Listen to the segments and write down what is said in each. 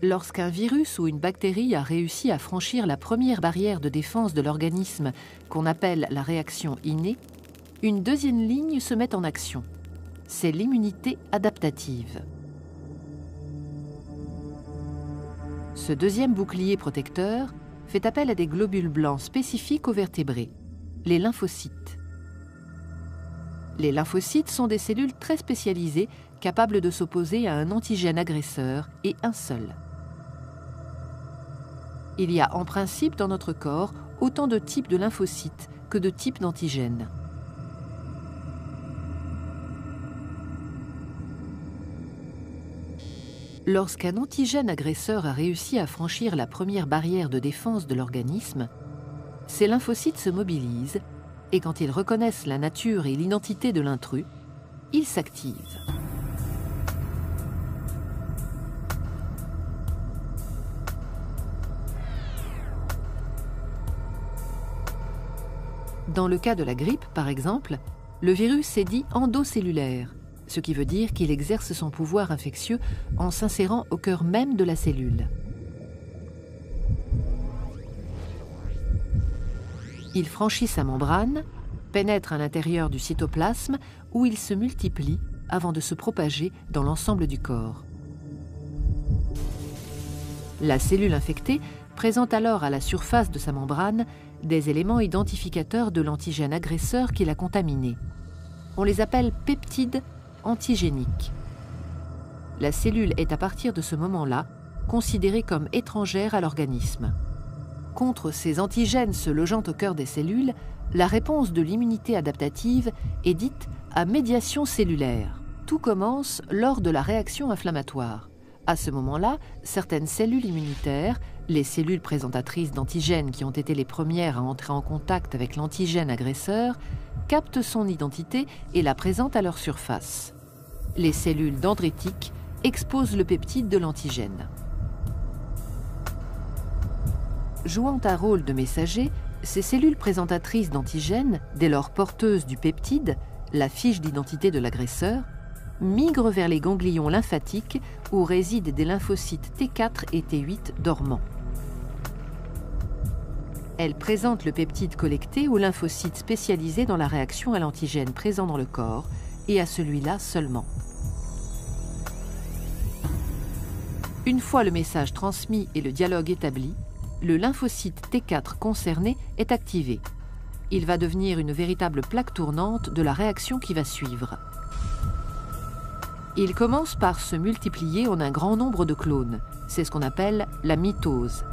Lorsqu'un virus ou une bactérie a réussi à franchir la première barrière de défense de l'organisme, qu'on appelle la réaction innée, une deuxième ligne se met en action. C'est l'immunité adaptative. Ce deuxième bouclier protecteur fait appel à des globules blancs spécifiques aux vertébrés, les lymphocytes. Les lymphocytes sont des cellules très spécialisées, capables de s'opposer à un antigène agresseur et un seul. Il y a en principe dans notre corps autant de types de lymphocytes que de types d'antigènes. Lorsqu'un antigène agresseur a réussi à franchir la première barrière de défense de l'organisme, ces lymphocytes se mobilisent et quand ils reconnaissent la nature et l'identité de l'intrus, ils s'activent. Dans le cas de la grippe, par exemple, le virus est dit endocellulaire, ce qui veut dire qu'il exerce son pouvoir infectieux en s'insérant au cœur même de la cellule. Il franchit sa membrane, pénètre à l'intérieur du cytoplasme où il se multiplie avant de se propager dans l'ensemble du corps. La cellule infectée présente alors à la surface de sa membrane des éléments identificateurs de l'antigène agresseur qui l'a contaminé. On les appelle peptides antigéniques. La cellule est à partir de ce moment-là considérée comme étrangère à l'organisme. Contre ces antigènes se logeant au cœur des cellules, la réponse de l'immunité adaptative est dite à médiation cellulaire. Tout commence lors de la réaction inflammatoire. À ce moment-là, certaines cellules immunitaires, les cellules présentatrices d'antigènes qui ont été les premières à entrer en contact avec l'antigène agresseur, captent son identité et la présentent à leur surface. Les cellules dendritiques exposent le peptide de l'antigène. Jouant un rôle de messager, ces cellules présentatrices d'antigènes, dès lors porteuses du peptide, la fiche d'identité de l'agresseur, migrent vers les ganglions lymphatiques où résident des lymphocytes T4 et T8 dormants. Elles présentent le peptide collecté aux lymphocytes spécialisés dans la réaction à l'antigène présent dans le corps et à celui-là seulement. Une fois le message transmis et le dialogue établi, le lymphocyte T4 concerné est activé. Il va devenir une véritable plaque tournante de la réaction qui va suivre. Il commence par se multiplier en un grand nombre de clones. C'est ce qu'on appelle la mitose.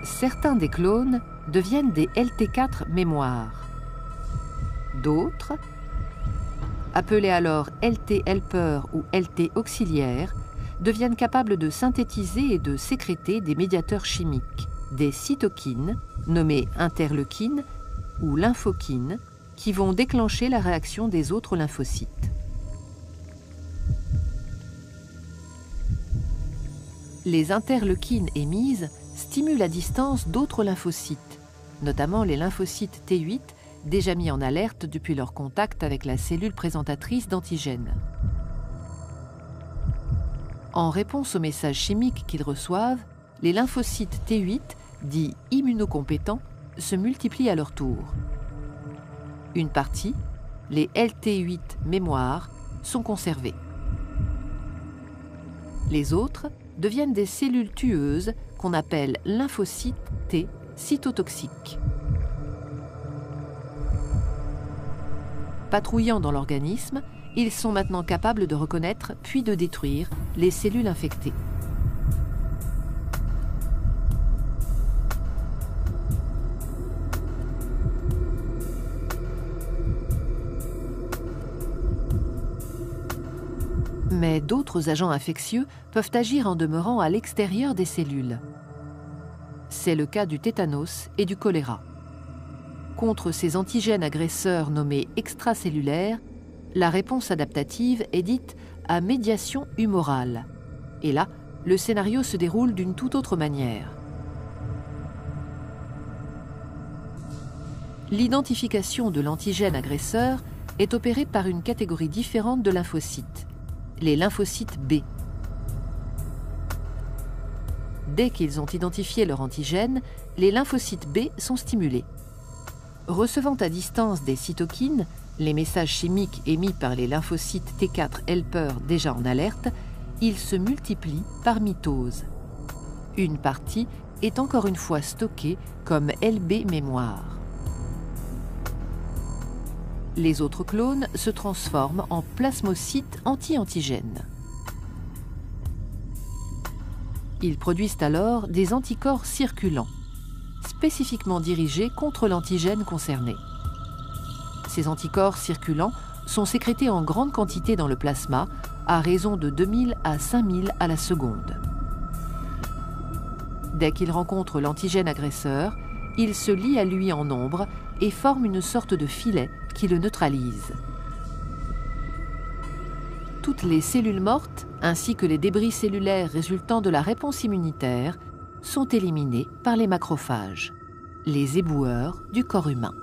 Certains des clones deviennent des LT4 mémoires. D'autres, appelés alors LT helper ou LT auxiliaires, deviennent capables de synthétiser et de sécréter des médiateurs chimiques, des cytokines, nommées interleukines ou lymphokines, qui vont déclencher la réaction des autres lymphocytes. Les interleukines émises stimulent à distance d'autres lymphocytes, notamment les lymphocytes T8, déjà mis en alerte depuis leur contact avec la cellule présentatrice d'antigènes. En réponse aux messages chimiques qu'ils reçoivent, les lymphocytes T8, dits immunocompétents, se multiplient à leur tour. Une partie, les LT8 mémoires, sont conservées. Les autres deviennent des cellules tueuses qu'on appelle lymphocytes T cytotoxiques. Patrouillant dans l'organisme, ils sont maintenant capables de reconnaître puis de détruire les cellules infectées. Mais d'autres agents infectieux peuvent agir en demeurant à l'extérieur des cellules. C'est le cas du tétanos et du choléra. Contre ces antigènes agresseurs nommés extracellulaires, la réponse adaptative est dite à médiation humorale. Et là, le scénario se déroule d'une toute autre manière. L'identification de l'antigène agresseur est opéré par une catégorie différente de lymphocytes, les lymphocytes B. Dès qu'ils ont identifié leur antigène, les lymphocytes B sont stimulés. Recevant à distance des cytokines, les messages chimiques émis par les lymphocytes T4 helper déjà en alerte, ils se multiplient par mitose. Une partie est encore une fois stockée comme LB mémoire. Les autres clones se transforment en plasmocytes anti-antigènes. Ils produisent alors des anticorps circulants, spécifiquement dirigés contre l'antigène concerné. Ces anticorps circulants sont sécrétés en grande quantité dans le plasma, à raison de 2000 à 5000 à la seconde. Dès qu'ils rencontrent l'antigène agresseur, ils se lient à lui en nombre et forment une sorte de filet qui le neutralise. Toutes les cellules mortes, ainsi que les débris cellulaires résultant de la réponse immunitaire, sont éliminés par les macrophages, les éboueurs du corps humain.